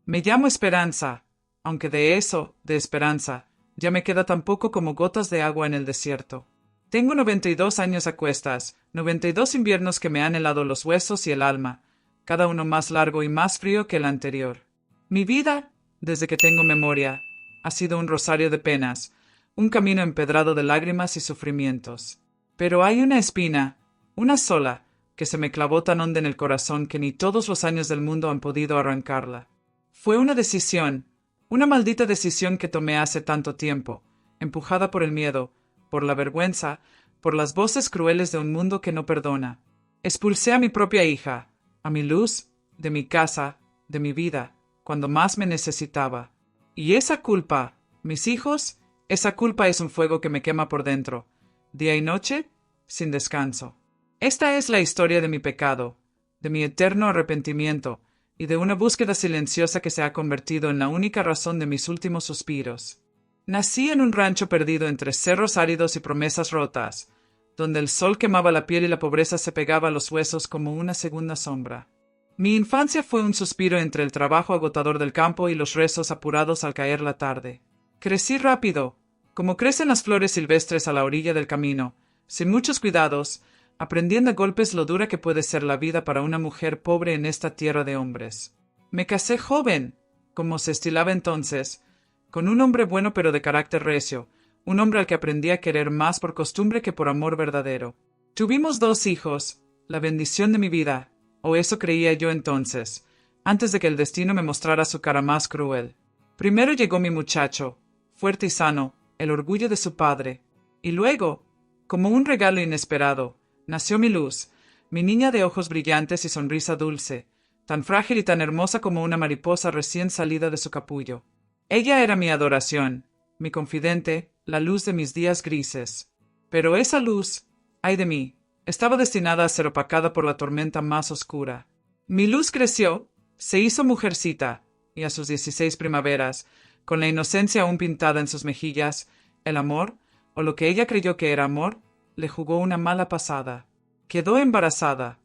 Me llamo Esperanza, aunque de eso, de esperanza, ya me queda tan poco como gotas de agua en el desierto. Tengo 92 años a cuestas, 92 inviernos que me han helado los huesos y el alma, cada uno más largo y más frío que el anterior. Mi vida, desde que tengo memoria, ha sido un rosario de penas, un camino empedrado de lágrimas y sufrimientos. Pero hay una espina, una sola, que se me clavó tan honda en el corazón que ni todos los años del mundo han podido arrancarla. Fue una decisión, una maldita decisión que tomé hace tanto tiempo, empujada por el miedo, por la vergüenza, por las voces crueles de un mundo que no perdona. Expulsé a mi propia hija, a mi luz, de mi casa, de mi vida, cuando más me necesitaba. Y esa culpa, mis hijos, esa culpa es un fuego que me quema por dentro, día y noche, sin descanso. Esta es la historia de mi pecado, de mi eterno arrepentimiento, y de una búsqueda silenciosa que se ha convertido en la única razón de mis últimos suspiros. Nací en un rancho perdido entre cerros áridos y promesas rotas, donde el sol quemaba la piel y la pobreza se pegaba a los huesos como una segunda sombra. Mi infancia fue un suspiro entre el trabajo agotador del campo y los rezos apurados al caer la tarde. Crecí rápido, como crecen las flores silvestres a la orilla del camino, sin muchos cuidados, aprendiendo a golpes lo dura que puede ser la vida para una mujer pobre en esta tierra de hombres. Me casé joven, como se estilaba entonces, con un hombre bueno pero de carácter recio, un hombre al que aprendí a querer más por costumbre que por amor verdadero. Tuvimos 2 hijos, la bendición de mi vida, o eso creía yo entonces, antes de que el destino me mostrara su cara más cruel. Primero llegó mi muchacho, fuerte y sano, el orgullo de su padre, y luego, como un regalo inesperado, nació mi luz, mi niña de ojos brillantes y sonrisa dulce, tan frágil y tan hermosa como una mariposa recién salida de su capullo. Ella era mi adoración, mi confidente, la luz de mis días grises. Pero esa luz, ay de mí, estaba destinada a ser opacada por la tormenta más oscura. Mi luz creció, se hizo mujercita, y a sus 16 primaveras, con la inocencia aún pintada en sus mejillas, el amor, o lo que ella creyó que era amor, le jugó una mala pasada. Quedó embarazada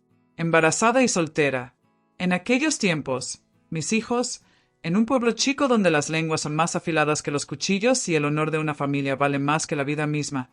y soltera. En aquellos tiempos, mis hijos, en un pueblo chico donde las lenguas son más afiladas que los cuchillos y el honor de una familia vale más que la vida misma,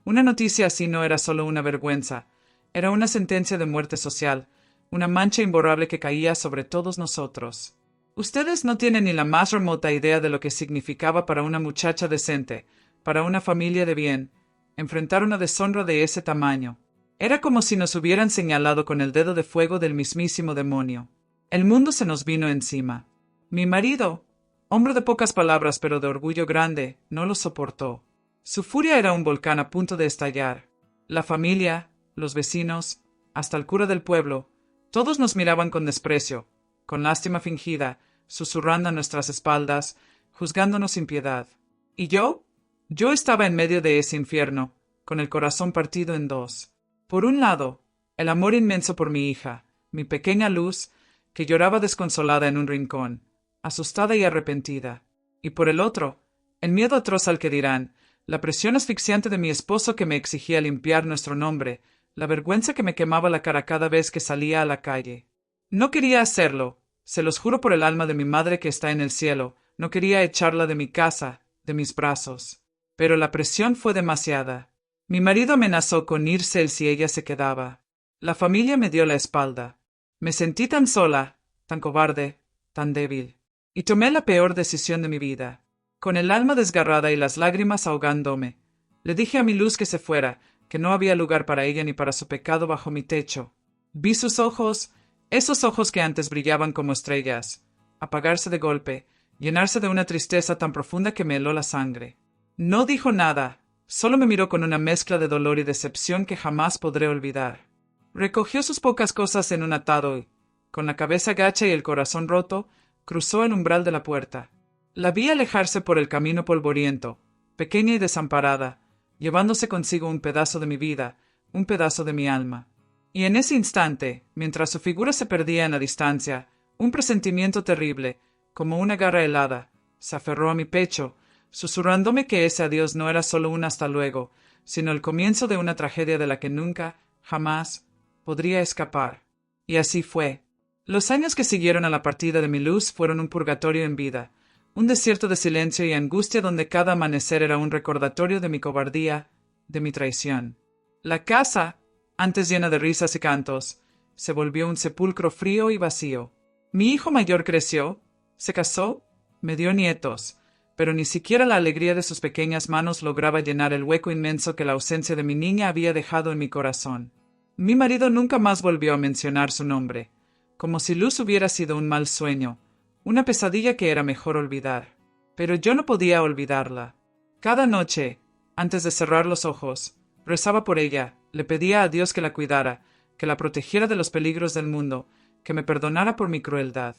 una noticia así no era solo una vergüenza, era una sentencia de muerte social, una mancha imborrable que caía sobre todos nosotros. Ustedes no tienen ni la más remota idea de lo que significaba para una muchacha decente, para una familia de bien, enfrentar una deshonra de ese tamaño. Era como si nos hubieran señalado con el dedo de fuego del mismísimo demonio. El mundo se nos vino encima. Mi marido, hombre de pocas palabras pero de orgullo grande, no lo soportó. Su furia era un volcán a punto de estallar. La familia, los vecinos, hasta el cura del pueblo, todos nos miraban con desprecio, con lástima fingida, susurrando a nuestras espaldas, juzgándonos sin piedad. ¿Y yo? Yo estaba en medio de ese infierno, con el corazón partido en 2. Por un lado, el amor inmenso por mi hija, mi pequeña luz, que lloraba desconsolada en un rincón, asustada y arrepentida. Y por el otro, el miedo atroz al que dirán, la presión asfixiante de mi esposo que me exigía limpiar nuestro nombre, la vergüenza que me quemaba la cara cada vez que salía a la calle. No quería hacerlo, se los juro por el alma de mi madre que está en el cielo, no quería echarla de mi casa, de mis brazos. Pero la presión fue demasiada. Mi marido amenazó con irse él si ella se quedaba. La familia me dio la espalda. Me sentí tan sola, tan cobarde, tan débil. Y tomé la peor decisión de mi vida. Con el alma desgarrada y las lágrimas ahogándome, le dije a mi luz que se fuera, que no había lugar para ella ni para su pecado bajo mi techo. Vi sus ojos, esos ojos que antes brillaban como estrellas, apagarse de golpe, llenarse de una tristeza tan profunda que me heló la sangre. No dijo nada, solo me miró con una mezcla de dolor y decepción que jamás podré olvidar. Recogió sus pocas cosas en un atado y, con la cabeza gacha y el corazón roto, cruzó el umbral de la puerta. La vi alejarse por el camino polvoriento, pequeña y desamparada, llevándose consigo un pedazo de mi vida, un pedazo de mi alma. Y en ese instante, mientras su figura se perdía en la distancia, un presentimiento terrible, como una garra helada, se aferró a mi pecho, susurrándome que ese adiós no era solo un hasta luego, sino el comienzo de una tragedia de la que nunca, jamás, podría escapar. Y así fue. Los años que siguieron a la partida de mi luz fueron un purgatorio en vida, un desierto de silencio y angustia donde cada amanecer era un recordatorio de mi cobardía, de mi traición. La casa, antes llena de risas y cantos, se volvió un sepulcro frío y vacío. Mi hijo mayor creció, se casó, me dio nietos, pero ni siquiera la alegría de sus pequeñas manos lograba llenar el hueco inmenso que la ausencia de mi niña había dejado en mi corazón. Mi marido nunca más volvió a mencionar su nombre, como si Luz hubiera sido un mal sueño, una pesadilla que era mejor olvidar. Pero yo no podía olvidarla. Cada noche, antes de cerrar los ojos, rezaba por ella, le pedía a Dios que la cuidara, que la protegiera de los peligros del mundo, que me perdonara por mi crueldad.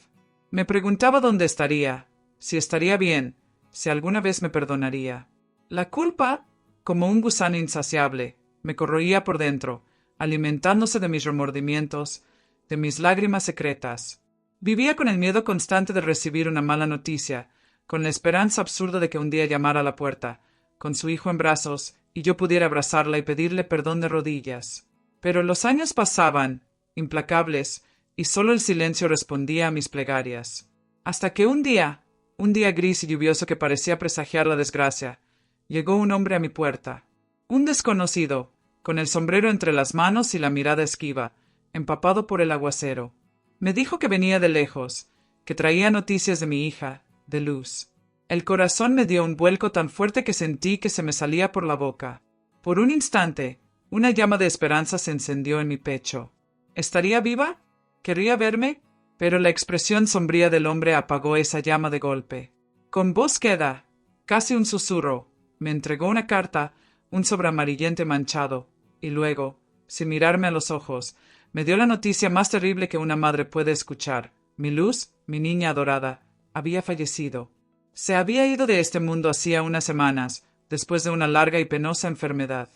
Me preguntaba dónde estaría, si estaría bien, si alguna vez me perdonaría. La culpa, como un gusano insaciable, me corroía por dentro, alimentándose de mis remordimientos, de mis lágrimas secretas. Vivía con el miedo constante de recibir una mala noticia, con la esperanza absurda de que un día llamara a la puerta, con su hijo en brazos, y yo pudiera abrazarla y pedirle perdón de rodillas. Pero los años pasaban, implacables, y solo el silencio respondía a mis plegarias. Hasta que un día gris y lluvioso que parecía presagiar la desgracia, llegó un hombre a mi puerta. Un desconocido, con el sombrero entre las manos y la mirada esquiva, empapado por el aguacero. Me dijo que venía de lejos, que traía noticias de mi hija, de Luz. El corazón me dio un vuelco tan fuerte que sentí que se me salía por la boca. Por un instante, una llama de esperanza se encendió en mi pecho. ¿Estaría viva? ¿Querría verme? Pero la expresión sombría del hombre apagó esa llama de golpe. Con voz queda, casi un susurro, me entregó una carta, un sobre amarillente manchado, y luego, sin mirarme a los ojos, me dio la noticia más terrible que una madre puede escuchar. Mi Luz, mi niña adorada, había fallecido. Se había ido de este mundo hacía unas semanas, después de una larga y penosa enfermedad.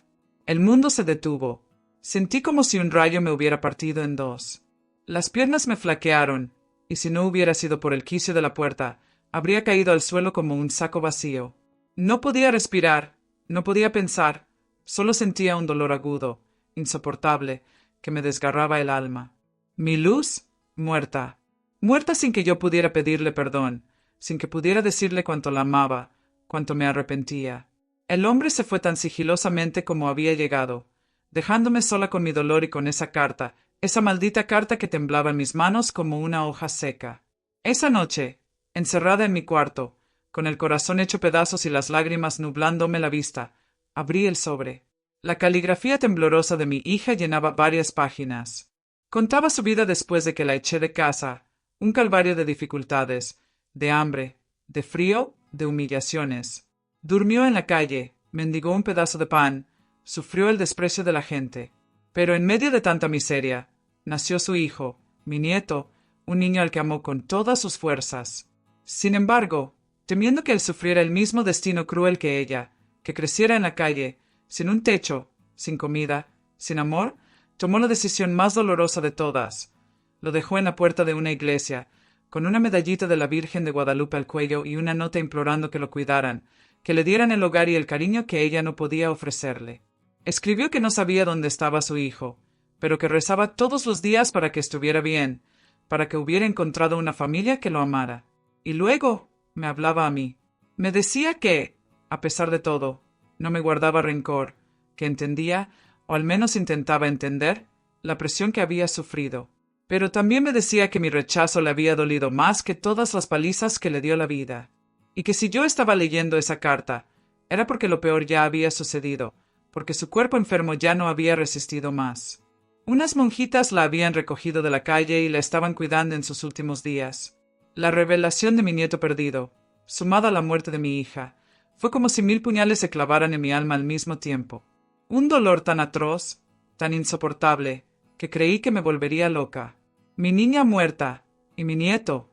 El mundo se detuvo. Sentí como si un rayo me hubiera partido en dos. Las piernas me flaquearon, y si no hubiera sido por el quicio de la puerta, habría caído al suelo como un saco vacío. No podía respirar, no podía pensar, solo sentía un dolor agudo, insoportable, que me desgarraba el alma. Mi Luz, muerta. Muerta sin que yo pudiera pedirle perdón, sin que pudiera decirle cuánto la amaba, cuánto me arrepentía. El hombre se fue tan sigilosamente como había llegado, dejándome sola con mi dolor y con esa carta, esa maldita carta que temblaba en mis manos como una hoja seca. Esa noche, encerrada en mi cuarto, con el corazón hecho pedazos y las lágrimas nublándome la vista, abrí el sobre. La caligrafía temblorosa de mi hija llenaba varias páginas. Contaba su vida después de que la eché de casa, un calvario de dificultades, de hambre, de frío, de humillaciones. Durmió en la calle, mendigó un pedazo de pan, sufrió el desprecio de la gente. Pero en medio de tanta miseria, nació su hijo, mi nieto, un niño al que amó con todas sus fuerzas. Sin embargo, temiendo que él sufriera el mismo destino cruel que ella, que creciera en la calle, sin un techo, sin comida, sin amor, tomó la decisión más dolorosa de todas. Lo dejó en la puerta de una iglesia, con una medallita de la Virgen de Guadalupe al cuello y una nota implorando que lo cuidaran, que le dieran el hogar y el cariño que ella no podía ofrecerle. Escribió que no sabía dónde estaba su hijo, pero que rezaba todos los días para que estuviera bien, para que hubiera encontrado una familia que lo amara. Y luego me hablaba a mí. Me decía que, a pesar de todo, no me guardaba rencor, que entendía, o al menos intentaba entender, la presión que había sufrido. Pero también me decía que mi rechazo le había dolido más que todas las palizas que le dio la vida, y que si yo estaba leyendo esa carta, era porque lo peor ya había sucedido, porque su cuerpo enfermo ya no había resistido más. Unas monjitas la habían recogido de la calle y la estaban cuidando en sus últimos días. La revelación de mi nieto perdido, sumada a la muerte de mi hija, fue como si 1000 puñales se clavaran en mi alma al mismo tiempo. Un dolor tan atroz, tan insoportable, que creí que me volvería loca. Mi niña muerta, y mi nieto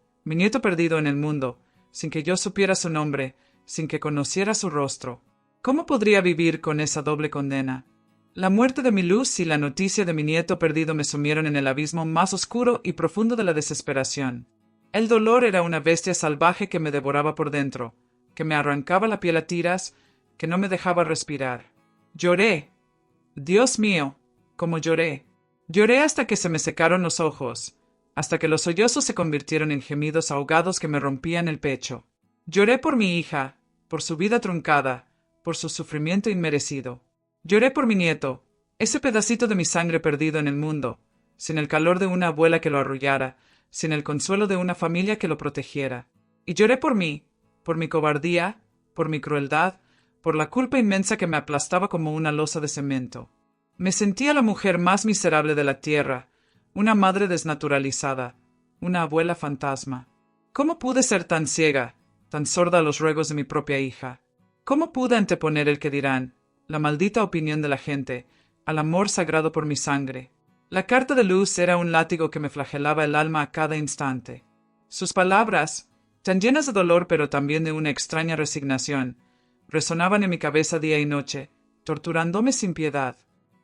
perdido en el mundo, sin que yo supiera su nombre, sin que conociera su rostro. ¿Cómo podría vivir con esa doble condena? La muerte de mi Luz y la noticia de mi nieto perdido me sumieron en el abismo más oscuro y profundo de la desesperación. El dolor era una bestia salvaje que me devoraba por dentro, que me arrancaba la piel a tiras, que no me dejaba respirar. Lloré. Dios mío, cómo lloré. Lloré hasta que se me secaron los ojos, hasta que los sollozos se convirtieron en gemidos ahogados que me rompían el pecho. Lloré por mi hija, por su vida truncada, por su sufrimiento inmerecido. Lloré por mi nieto, ese pedacito de mi sangre perdido en el mundo, sin el calor de una abuela que lo arrullara, sin el consuelo de una familia que lo protegiera. Y lloré por mí, por mi cobardía, por mi crueldad, por la culpa inmensa que me aplastaba como una losa de cemento. Me sentía la mujer más miserable de la tierra, una madre desnaturalizada, una abuela fantasma. ¿Cómo pude ser tan ciega, tan sorda a los ruegos de mi propia hija? ¿Cómo pude anteponer el que dirán, la maldita opinión de la gente, al amor sagrado por mi sangre? La carta de Luz era un látigo que me flagelaba el alma a cada instante. Sus palabras, tan llenas de dolor pero también de una extraña resignación, resonaban en mi cabeza día y noche, torturándome sin piedad.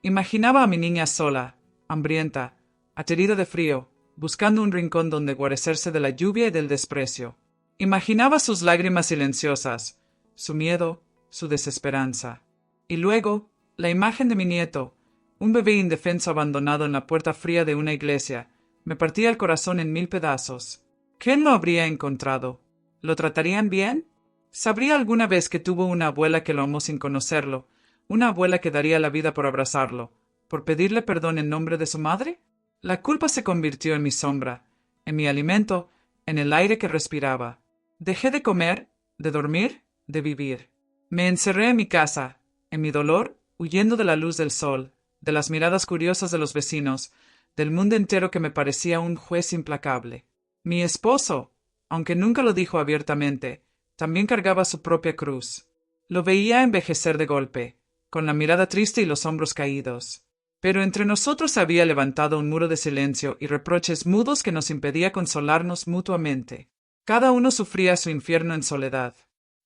Imaginaba a mi niña sola, hambrienta, aterida de frío, buscando un rincón donde guarecerse de la lluvia y del desprecio. Imaginaba sus lágrimas silenciosas, su miedo, su desesperanza. Y luego, la imagen de mi nieto, un bebé indefenso abandonado en la puerta fría de una iglesia, me partía el corazón en 1000 pedazos. ¿Quién lo habría encontrado? ¿Lo tratarían bien? ¿Sabría alguna vez que tuvo una abuela que lo amó sin conocerlo, una abuela que daría la vida por abrazarlo, por pedirle perdón en nombre de su madre? La culpa se convirtió en mi sombra, en mi alimento, en el aire que respiraba. Dejé de comer, de dormir, de vivir. Me encerré en mi casa, en mi dolor, huyendo de la luz del sol, de las miradas curiosas de los vecinos, del mundo entero que me parecía un juez implacable. Mi esposo, aunque nunca lo dijo abiertamente, también cargaba su propia cruz. Lo veía envejecer de golpe, con la mirada triste y los hombros caídos. Pero entre nosotros se había levantado un muro de silencio y reproches mudos que nos impedía consolarnos mutuamente. Cada uno sufría su infierno en soledad.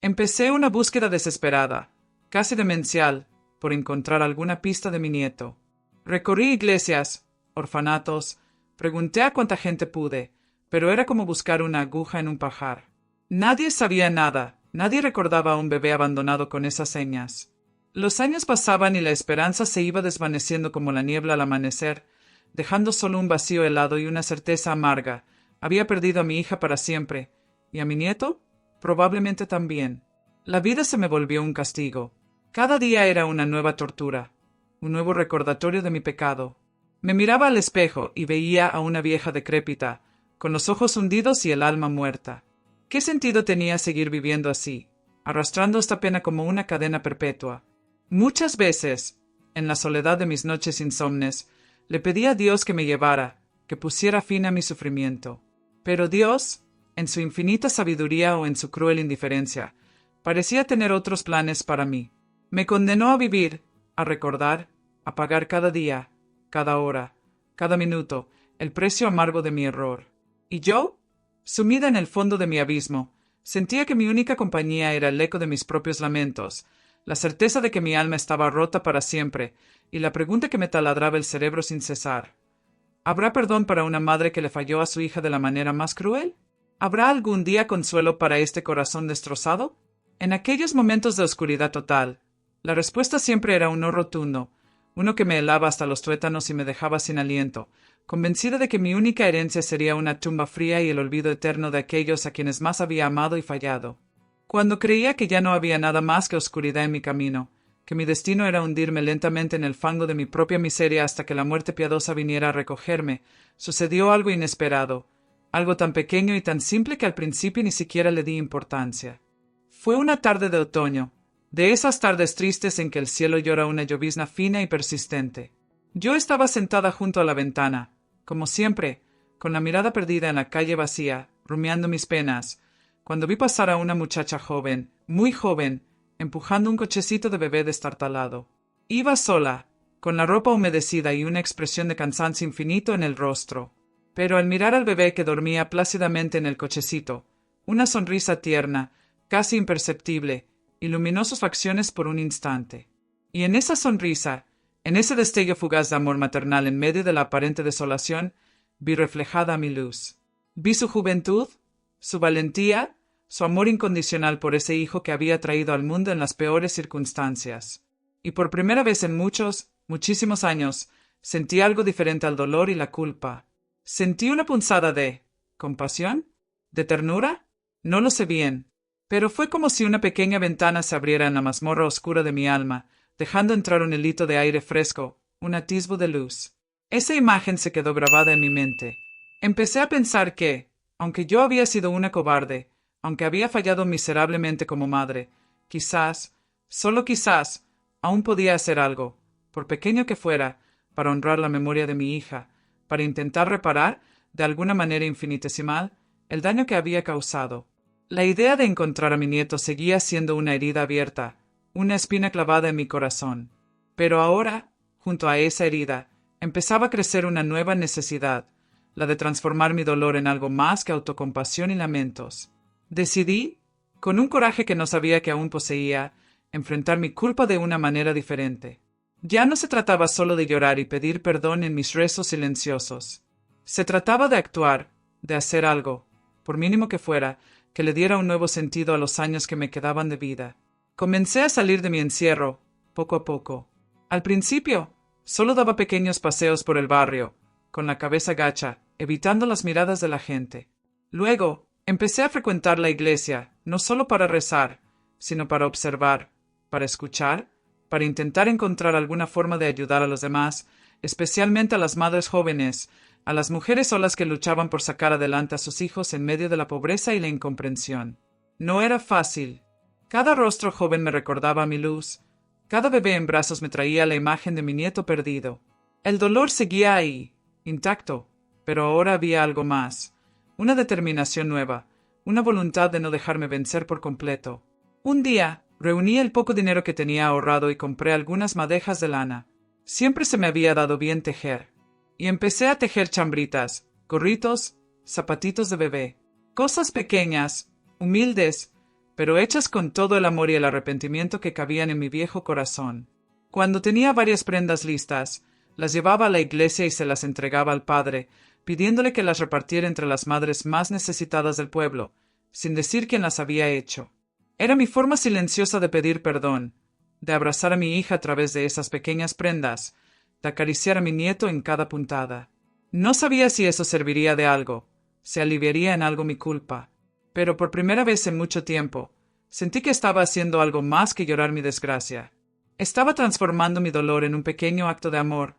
Empecé una búsqueda desesperada, casi demencial, por encontrar alguna pista de mi nieto. Recorrí iglesias, orfanatos, pregunté a cuánta gente pude, pero era como buscar una aguja en un pajar. Nadie sabía nada, nadie recordaba a un bebé abandonado con esas señas. Los años pasaban y la esperanza se iba desvaneciendo como la niebla al amanecer, dejando solo un vacío helado y una certeza amarga. Había perdido a mi hija para siempre, y a mi nieto, probablemente también. La vida se me volvió un castigo. Cada día era una nueva tortura, un nuevo recordatorio de mi pecado. Me miraba al espejo y veía a una vieja decrépita, con los ojos hundidos y el alma muerta. ¿Qué sentido tenía seguir viviendo así, arrastrando esta pena como una cadena perpetua? Muchas veces, en la soledad de mis noches insomnes, le pedí a Dios que me llevara, que pusiera fin a mi sufrimiento. Pero Dios, en su infinita sabiduría o en su cruel indiferencia, parecía tener otros planes para mí. Me condenó a vivir, a recordar, a pagar cada día, cada hora, cada minuto, el precio amargo de mi error. ¿Y yo? Sumida en el fondo de mi abismo, sentía que mi única compañía era el eco de mis propios lamentos, la certeza de que mi alma estaba rota para siempre, y la pregunta que me taladraba el cerebro sin cesar. ¿Habrá perdón para una madre que le falló a su hija de la manera más cruel? ¿Habrá algún día consuelo para este corazón destrozado? En aquellos momentos de oscuridad total, la respuesta siempre era un no rotundo, uno que me helaba hasta los tuétanos y me dejaba sin aliento, convencida de que mi única herencia sería una tumba fría y el olvido eterno de aquellos a quienes más había amado y fallado. Cuando creía que ya no había nada más que oscuridad en mi camino, que mi destino era hundirme lentamente en el fango de mi propia miseria hasta que la muerte piadosa viniera a recogerme, sucedió algo inesperado, algo tan pequeño y tan simple que al principio ni siquiera le di importancia. Fue una tarde de otoño, de esas tardes tristes en que el cielo llora una llovizna fina y persistente. Yo estaba sentada junto a la ventana, como siempre, con la mirada perdida en la calle vacía, rumiando mis penas, cuando vi pasar a una muchacha joven, muy joven, empujando un cochecito de bebé destartalado. Iba sola, con la ropa humedecida y una expresión de cansancio infinito en el rostro. Pero al mirar al bebé que dormía plácidamente en el cochecito, una sonrisa tierna, casi imperceptible, iluminó sus facciones por un instante. Y en esa sonrisa, en ese destello fugaz de amor maternal en medio de la aparente desolación, vi reflejada mi luz. Vi su juventud, su valentía, su amor incondicional por ese hijo que había traído al mundo en las peores circunstancias. Y por primera vez en muchísimos años, sentí algo diferente al dolor y la culpa. Sentí una punzada de compasión, de ternura. No lo sé bien, pero fue como si una pequeña ventana se abriera en la mazmorra oscura de mi alma, dejando entrar un hilito de aire fresco, un atisbo de luz. Esa imagen se quedó grabada en mi mente. Empecé a pensar que, aunque yo había sido una cobarde, aunque había fallado miserablemente como madre, quizás, solo quizás, aún podía hacer algo, por pequeño que fuera, para honrar la memoria de mi hija, para intentar reparar, de alguna manera infinitesimal, el daño que había causado. La idea de encontrar a mi nieto seguía siendo una herida abierta, una espina clavada en mi corazón. Pero ahora, junto a esa herida, empezaba a crecer una nueva necesidad, la de transformar mi dolor en algo más que autocompasión y lamentos. Decidí, con un coraje que no sabía que aún poseía, enfrentar mi culpa de una manera diferente. Ya no se trataba solo de llorar y pedir perdón en mis rezos silenciosos. Se trataba de actuar, de hacer algo, por mínimo que fuera, que le diera un nuevo sentido a los años que me quedaban de vida. Comencé a salir de mi encierro, poco a poco. Al principio, solo daba pequeños paseos por el barrio, con la cabeza gacha, evitando las miradas de la gente. Luego, empecé a frecuentar la iglesia, no solo para rezar, sino para observar, para escuchar, para intentar encontrar alguna forma de ayudar a los demás, especialmente a las madres jóvenes, a las mujeres solas que luchaban por sacar adelante a sus hijos en medio de la pobreza y la incomprensión. No era fácil. Cada rostro joven me recordaba a mi luz, cada bebé en brazos me traía la imagen de mi nieto perdido. El dolor seguía ahí, intacto, pero ahora había algo más, una determinación nueva, una voluntad de no dejarme vencer por completo. Un día, reuní el poco dinero que tenía ahorrado y compré algunas madejas de lana. Siempre se me había dado bien tejer. Y empecé a tejer chambritas, gorritos, zapatitos de bebé. Cosas pequeñas, humildes, pero hechas con todo el amor y el arrepentimiento que cabían en mi viejo corazón. Cuando tenía varias prendas listas, las llevaba a la iglesia y se las entregaba al padre, pidiéndole que las repartiera entre las madres más necesitadas del pueblo, sin decir quién las había hecho. Era mi forma silenciosa de pedir perdón, de abrazar a mi hija a través de esas pequeñas prendas, de acariciar a mi nieto en cada puntada. No sabía si eso serviría de algo, si aliviaría en algo mi culpa, pero por primera vez en mucho tiempo, sentí que estaba haciendo algo más que llorar mi desgracia. Estaba transformando mi dolor en un pequeño acto de amor,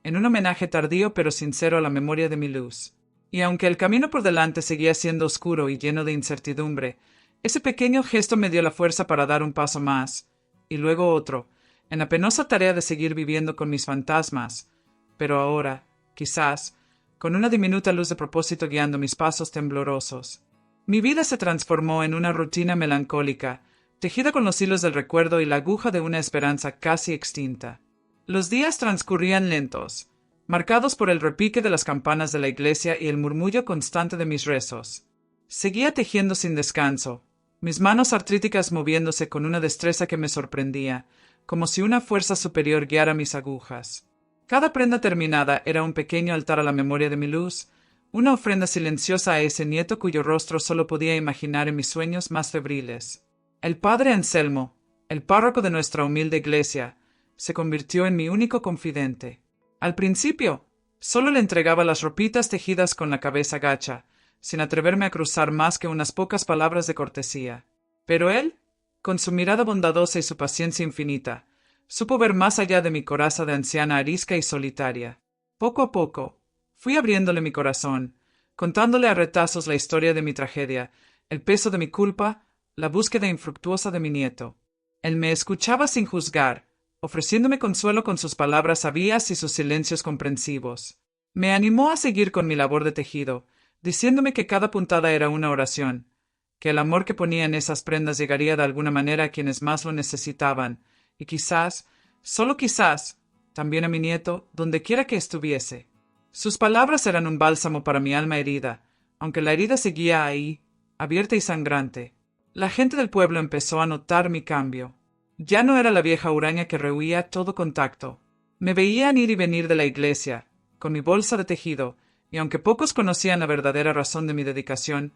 en un homenaje tardío pero sincero a la memoria de mi luz. Y aunque el camino por delante seguía siendo oscuro y lleno de incertidumbre, ese pequeño gesto me dio la fuerza para dar un paso más, y luego otro, en la penosa tarea de seguir viviendo con mis fantasmas, pero ahora, quizás, con una diminuta luz de propósito guiando mis pasos temblorosos. Mi vida se transformó en una rutina melancólica, tejida con los hilos del recuerdo y la aguja de una esperanza casi extinta. Los días transcurrían lentos, marcados por el repique de las campanas de la iglesia y el murmullo constante de mis rezos. Seguía tejiendo sin descanso, mis manos artríticas moviéndose con una destreza que me sorprendía, como si una fuerza superior guiara mis agujas. Cada prenda terminada era un pequeño altar a la memoria de mi luz, una ofrenda silenciosa a ese nieto cuyo rostro solo podía imaginar en mis sueños más febriles. El padre Anselmo, el párroco de nuestra humilde iglesia, se convirtió en mi único confidente. Al principio, solo le entregaba las ropitas tejidas con la cabeza gacha, sin atreverme a cruzar más que unas pocas palabras de cortesía. Pero él, con su mirada bondadosa y su paciencia infinita, supo ver más allá de mi coraza de anciana arisca y solitaria. Poco a poco, fui abriéndole mi corazón, contándole a retazos la historia de mi tragedia, el peso de mi culpa, la búsqueda infructuosa de mi nieto. Él me escuchaba sin juzgar, ofreciéndome consuelo con sus palabras sabias y sus silencios comprensivos. Me animó a seguir con mi labor de tejido, diciéndome que cada puntada era una oración, que el amor que ponía en esas prendas llegaría de alguna manera a quienes más lo necesitaban, y quizás, solo quizás, también a mi nieto, donde quiera que estuviese. Sus palabras eran un bálsamo para mi alma herida, aunque la herida seguía ahí, abierta y sangrante. La gente del pueblo empezó a notar mi cambio. Ya no era la vieja huraña que rehuía todo contacto. Me veían ir y venir de la iglesia, con mi bolsa de tejido, y aunque pocos conocían la verdadera razón de mi dedicación,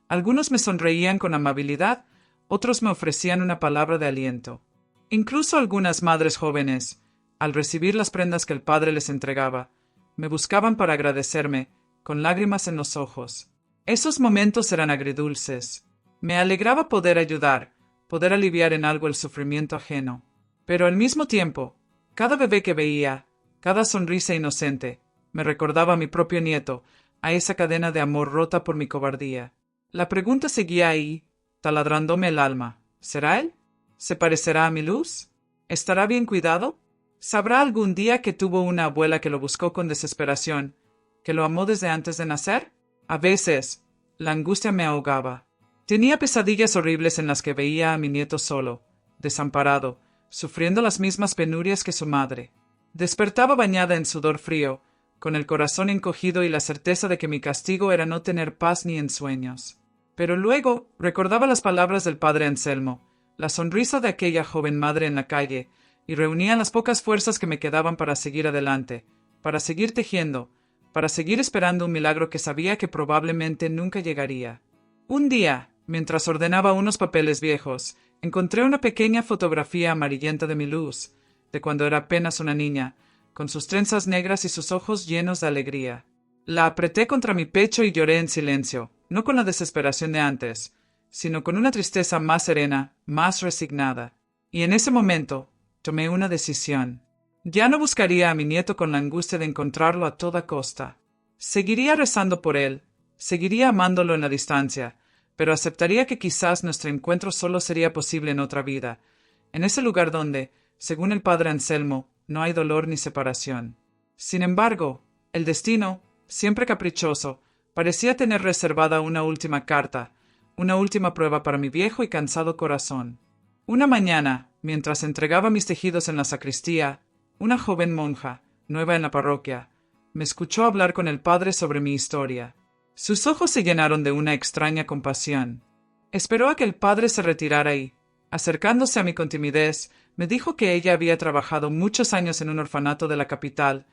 algunos me sonreían con amabilidad, otros me ofrecían una palabra de aliento. Incluso algunas madres jóvenes, al recibir las prendas que el padre les entregaba, me buscaban para agradecerme, con lágrimas en los ojos. Esos momentos eran agridulces. Me alegraba poder ayudar, poder aliviar en algo el sufrimiento ajeno. Pero al mismo tiempo, cada bebé que veía, cada sonrisa inocente, me recordaba a mi propio nieto, a esa cadena de amor rota por mi cobardía. La pregunta seguía ahí, taladrándome el alma. ¿Será él? ¿Se parecerá a mi luz? ¿Estará bien cuidado? ¿Sabrá algún día que tuvo una abuela que lo buscó con desesperación, que lo amó desde antes de nacer? A veces, la angustia me ahogaba. Tenía pesadillas horribles en las que veía a mi nieto solo, desamparado, sufriendo las mismas penurias que su madre. Despertaba bañada en sudor frío, con el corazón encogido y la certeza de que mi castigo era no tener paz ni en sueños. Pero luego recordaba las palabras del padre Anselmo, la sonrisa de aquella joven madre en la calle, y reunía las pocas fuerzas que me quedaban para seguir adelante, para seguir tejiendo, para seguir esperando un milagro que sabía que probablemente nunca llegaría. Un día, mientras ordenaba unos papeles viejos, encontré una pequeña fotografía amarillenta de mi luz, de cuando era apenas una niña, con sus trenzas negras y sus ojos llenos de alegría. La apreté contra mi pecho y lloré en silencio, no con la desesperación de antes, sino con una tristeza más serena, más resignada. Y en ese momento, tomé una decisión. Ya no buscaría a mi nieto con la angustia de encontrarlo a toda costa. Seguiría rezando por él, seguiría amándolo en la distancia, pero aceptaría que quizás nuestro encuentro solo sería posible en otra vida, en ese lugar donde, según el padre Anselmo, no hay dolor ni separación. Sin embargo, el destino, siempre caprichoso, parecía tener reservada una última carta, una última prueba para mi viejo y cansado corazón. Una mañana, mientras entregaba mis tejidos en la sacristía, una joven monja, nueva en la parroquia, me escuchó hablar con el padre sobre mi historia. Sus ojos se llenaron de una extraña compasión. Esperó a que el padre se retirara y, acercándose a mí con timidez, me dijo que ella había trabajado muchos años en un orfanato de la capital,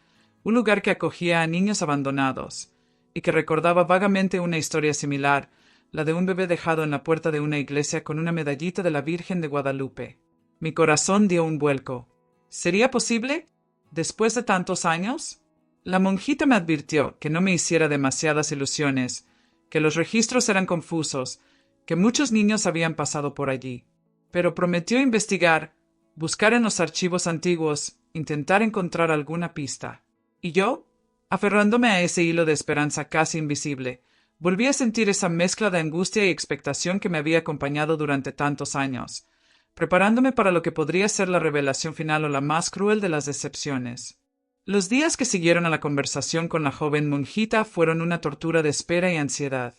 un lugar que acogía a niños abandonados, y que recordaba vagamente una historia similar, la de un bebé dejado en la puerta de una iglesia con una medallita de la Virgen de Guadalupe. Mi corazón dio un vuelco. ¿Sería posible? ¿Después de tantos años? La monjita me advirtió que no me hiciera demasiadas ilusiones, que los registros eran confusos, que muchos niños habían pasado por allí. Pero prometió investigar, buscar en los archivos antiguos, intentar encontrar alguna pista. Y yo, aferrándome a ese hilo de esperanza casi invisible, volví a sentir esa mezcla de angustia y expectación que me había acompañado durante tantos años, preparándome para lo que podría ser la revelación final o la más cruel de las decepciones. Los días que siguieron a la conversación con la joven monjita fueron una tortura de espera y ansiedad.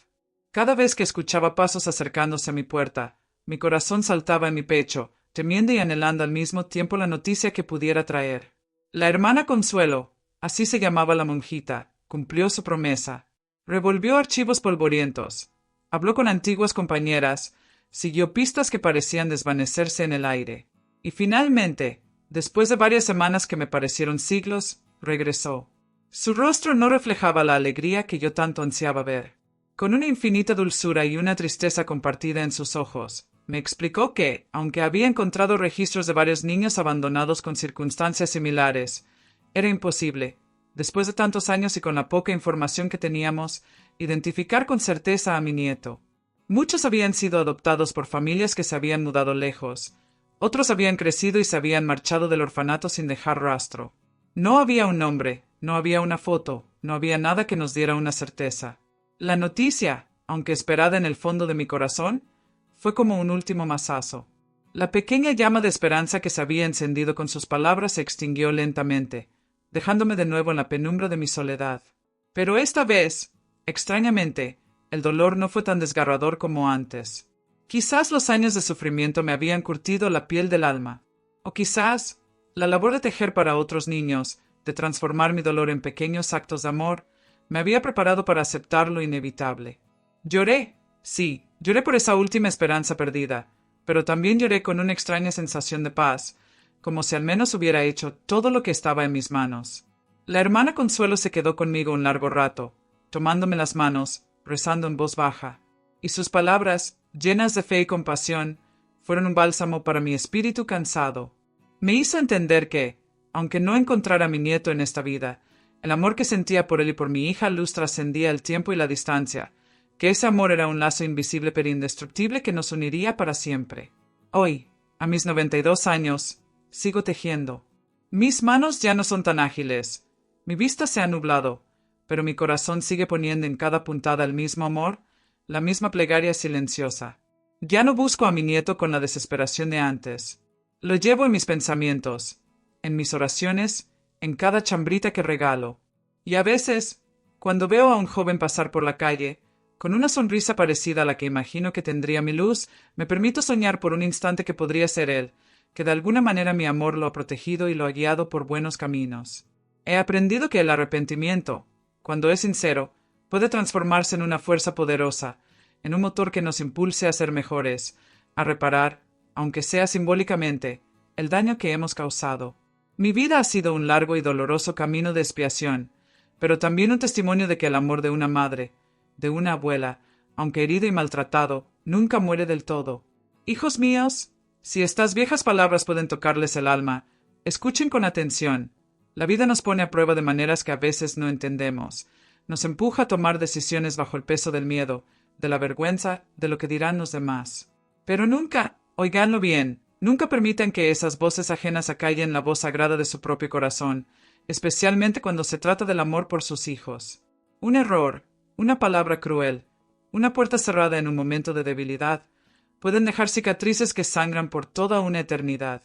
Cada vez que escuchaba pasos acercándose a mi puerta, mi corazón saltaba en mi pecho, temiendo y anhelando al mismo tiempo la noticia que pudiera traer. La hermana Consuelo, así se llamaba la monjita, cumplió su promesa. Revolvió archivos polvorientos, habló con antiguas compañeras, siguió pistas que parecían desvanecerse en el aire. Y finalmente, después de varias semanas que me parecieron siglos, regresó. Su rostro no reflejaba la alegría que yo tanto ansiaba ver. Con una infinita dulzura y una tristeza compartida en sus ojos, me explicó que, aunque había encontrado registros de varios niños abandonados con circunstancias similares, era imposible, después de tantos años y con la poca información que teníamos, identificar con certeza a mi nieto. Muchos habían sido adoptados por familias que se habían mudado lejos. Otros habían crecido y se habían marchado del orfanato sin dejar rastro. No había un nombre, no había una foto, no había nada que nos diera una certeza. La noticia, aunque esperada en el fondo de mi corazón, fue como un último mazazo. La pequeña llama de esperanza que se había encendido con sus palabras se extinguió lentamente, dejándome de nuevo en la penumbra de mi soledad. Pero esta vez, extrañamente, el dolor no fue tan desgarrador como antes. Quizás los años de sufrimiento me habían curtido la piel del alma, o quizás la labor de tejer para otros niños, de transformar mi dolor en pequeños actos de amor, me había preparado para aceptar lo inevitable. Lloré, sí, lloré por esa última esperanza perdida, pero también lloré con una extraña sensación de paz, como si al menos hubiera hecho todo lo que estaba en mis manos. La hermana Consuelo se quedó conmigo un largo rato, tomándome las manos, rezando en voz baja, y sus palabras, llenas de fe y compasión, fueron un bálsamo para mi espíritu cansado. Me hizo entender que, aunque no encontrara a mi nieto en esta vida, El amor que sentía por él y por mi hija Luz trascendía el tiempo y la distancia, que ese amor era un lazo invisible pero indestructible que nos uniría para siempre. Hoy, a mis 92 años, sigo tejiendo. Mis manos ya no son tan ágiles, mi vista se ha nublado, pero mi corazón sigue poniendo en cada puntada el mismo amor, la misma plegaria silenciosa. Ya no busco a mi nieto con la desesperación de antes. Lo llevo en mis pensamientos, en mis oraciones, en cada chambrita que regalo. Y a veces, cuando veo a un joven pasar por la calle, con una sonrisa parecida a la que imagino que tendría mi Luz, me permito soñar por un instante que podría ser él, que de alguna manera mi amor lo ha protegido y lo ha guiado por buenos caminos. He aprendido que el arrepentimiento, cuando es sincero, puede transformarse en una fuerza poderosa, en un motor que nos impulse a ser mejores, a reparar, aunque sea simbólicamente, el daño que hemos causado. Mi vida ha sido un largo y doloroso camino de expiación, pero también un testimonio de que el amor de una madre, de una abuela, aunque herido y maltratado, nunca muere del todo. Hijos míos, si estas viejas palabras pueden tocarles el alma, escuchen con atención. La vida nos pone a prueba de maneras que a veces no entendemos. Nos empuja a tomar decisiones bajo el peso del miedo, de la vergüenza, de lo que dirán los demás. Pero nunca, oiganlo bien, nunca permitan que esas voces ajenas acallen la voz sagrada de su propio corazón, especialmente cuando se trata del amor por sus hijos. Un error, una palabra cruel, una puerta cerrada en un momento de debilidad, pueden dejar cicatrices que sangran por toda una eternidad.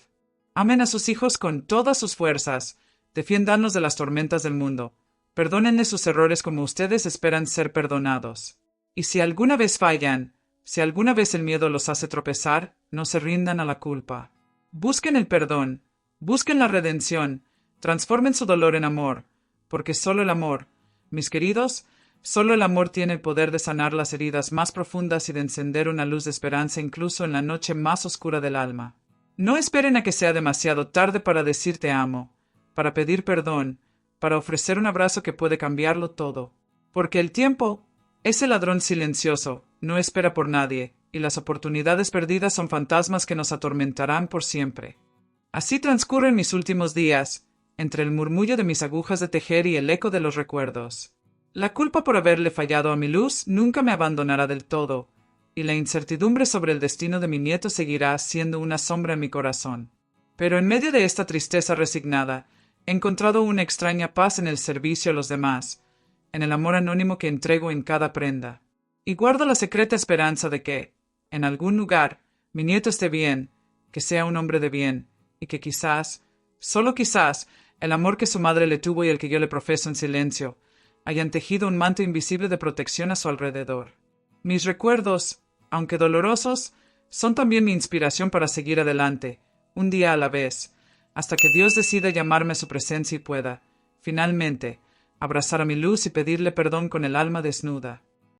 Amen a sus hijos con todas sus fuerzas, defiéndanlos de las tormentas del mundo, perdónenle sus errores como ustedes esperan ser perdonados. Y si alguna vez fallan, si alguna vez el miedo los hace tropezar, no se rindan a la culpa. Busquen el perdón, busquen la redención, transformen su dolor en amor, porque solo el amor, mis queridos, solo el amor tiene el poder de sanar las heridas más profundas y de encender una luz de esperanza incluso en la noche más oscura del alma. No esperen a que sea demasiado tarde para decir te amo, para pedir perdón, para ofrecer un abrazo que puede cambiarlo todo. Porque el tiempo, ese ladrón silencioso, no espera por nadie, y las oportunidades perdidas son fantasmas que nos atormentarán por siempre. Así transcurren mis últimos días, entre el murmullo de mis agujas de tejer y el eco de los recuerdos. La culpa por haberle fallado a mi Luz nunca me abandonará del todo, y la incertidumbre sobre el destino de mi nieto seguirá siendo una sombra en mi corazón. Pero en medio de esta tristeza resignada, he encontrado una extraña paz en el servicio a los demás, en el amor anónimo que entrego en cada prenda. Y guardo la secreta esperanza de que, en algún lugar, mi nieto esté bien, que sea un hombre de bien, y que quizás, solo quizás, el amor que su madre le tuvo y el que yo le profeso en silencio, hayan tejido un manto invisible de protección a su alrededor. Mis recuerdos, aunque dolorosos, son también mi inspiración para seguir adelante, un día a la vez, hasta que Dios decida llamarme a su presencia y pueda, finalmente, abrazar a mi Luz y pedirle perdón con el alma desnuda.